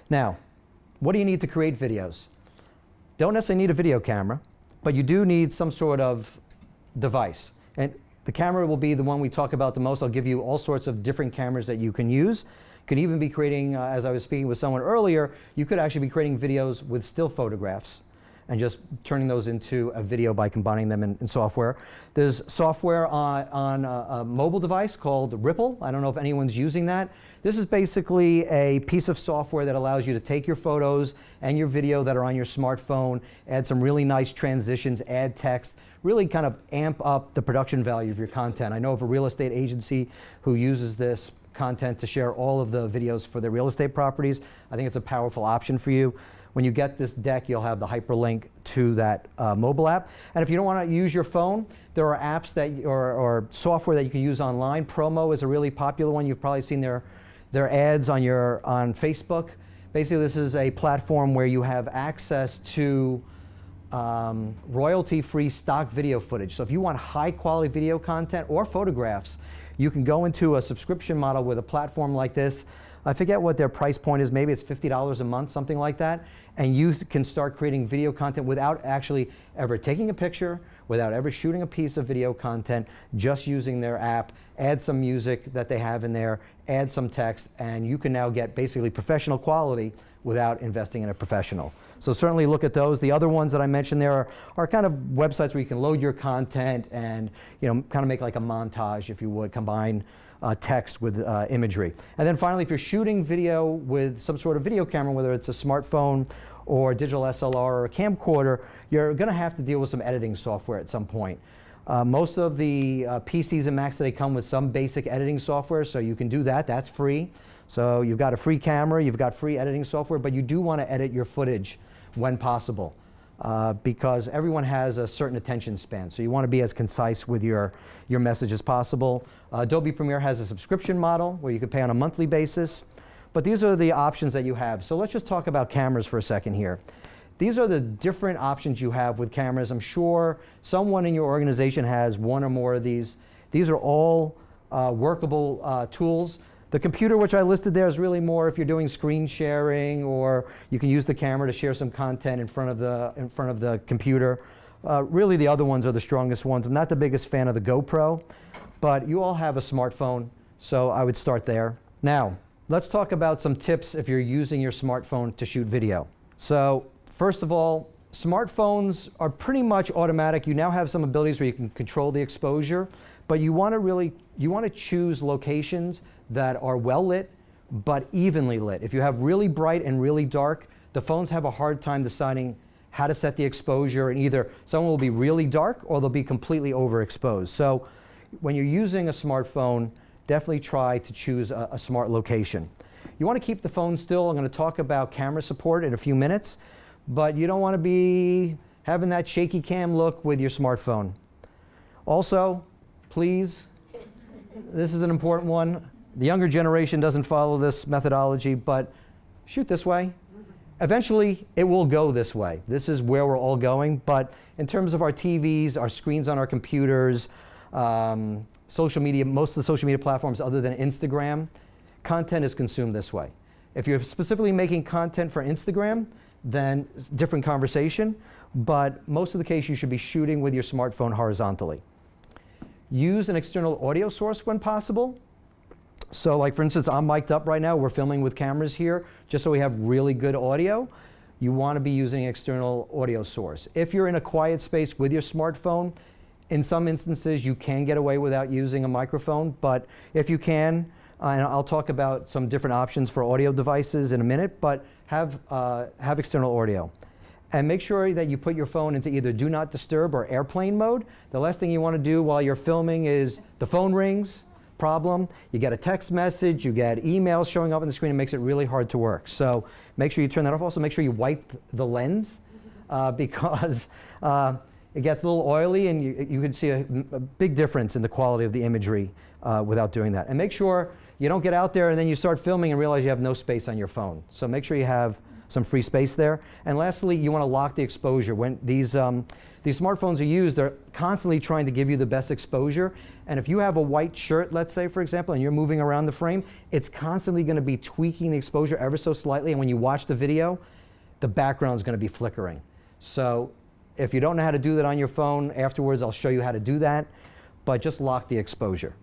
Now, what do you need to create videos? Don't necessarily need a video camera, but you do need some sort of device. And the camera will be the one we talk about the most. I'll give you all sorts of different cameras that you can use. You can even be creating, as I was speaking with someone earlier, you could actually be creating videos with still photographs and just turning those into a video by combining them in software. There's software on a mobile device called Ripple. I don't know if anyone's using that. This is basically a piece of software that allows you to take your photos and your video that are on your smartphone, add some really nice transitions, add text, really kind of amp up the production value of your content. I know of a real estate agency who uses this content to share all of the videos for their real estate properties. I think it's a powerful option for you. When you get this deck, you'll have the hyperlink to that mobile app. And if you don't want to use your phone, there are apps that, or software that you can use online. Promo is a really popular one. You've probably seen their ads on Facebook. Basically, this is a platform where you have access to royalty-free stock video footage. So if you want high-quality video content or photographs, you can go into a subscription model with a platform like this. I forget what their price point is. Maybe it's $50 a month, something like that. And you can start creating video content without actually ever taking a picture, without ever shooting a piece of video content, just using their app, add some music that they have in there, add some text, and you can now get basically professional quality without investing in a professional. So certainly look at those. The other ones that I mentioned there are kind of websites where you can load your content and kind of make like a montage, if you would, combine text with imagery. And then finally, if you're shooting video with some sort of video camera, whether it's a smartphone or a digital SLR or a camcorder, you're going to have to deal with some editing software at some point. Most of the PCs and Macs today come with some basic editing software, so you can do that. That's free. So you've got a free camera, you've got free editing software, but you do want to edit your footage when possible because everyone has a certain attention span. So you want to be as concise with your message as possible. Adobe Premiere has a subscription model where you can pay on a monthly basis. But these are the options that you have. So let's just talk about cameras for a second here. These are the different options you have with cameras. I'm sure someone in your organization has one or more of these. These are all workable tools. The computer, which I listed there, is really more if you're doing screen sharing, or you can use the camera to share some content in front of the computer. Really, the other ones are the strongest ones. I'm not the biggest fan of the GoPro, but you all have a smartphone, so I would start there. Now, let's talk about some tips if you're using your smartphone to shoot video. So, first of all, smartphones are pretty much automatic. You now have some abilities where you can control the exposure, but you want to choose locations that are well lit but evenly lit. If you have really bright and really dark, the phones have a hard time deciding how to set the exposure, and either someone will be really dark or they'll be completely overexposed. So when you're using a smartphone, definitely try to choose a smart location. You want to keep the phone still. I'm going to talk about camera support in a few minutes, but you don't want to be having that shaky cam look with your smartphone. Also, please, this is an important one. The younger generation doesn't follow this methodology, but shoot this way. Eventually, it will go this way. This is where we're all going, but in terms of our TVs, our screens on our computers, social media, most of the social media platforms other than Instagram, content is consumed this way. If you're specifically making content for Instagram, then it's a different conversation, but most of the case you should be shooting with your smartphone horizontally. Use an external audio source when possible. So like for instance, I'm mic'd up right now, we're filming with cameras here, just so we have really good audio. You want to be using an external audio source. If you're in a quiet space with your smartphone, in some instances you can get away without using a microphone, but if you can, and I'll talk about some different options for audio devices in a minute, but have external audio. And make sure that you put your phone into either do not disturb or airplane mode. The last thing you want to do while you're filming is the phone rings, problem, you get a text message, you get emails showing up on the screen, it makes it really hard to work. So make sure you turn that off. Also make sure you wipe the lens because it gets a little oily and you can see a big difference in the quality of the imagery without doing that. And make sure you don't get out there and then you start filming and realize you have no space on your phone. So make sure you have some free space there. And lastly, you want to lock the exposure. When these smartphones are used, they're constantly trying to give you the best exposure. And if you have a white shirt, let's say, for example, and you're moving around the frame, it's constantly going to be tweaking the exposure ever so slightly. And when you watch the video, the background is going to be flickering. So if you don't know how to do that on your phone, afterwards I'll show you how to do that. But just lock the exposure.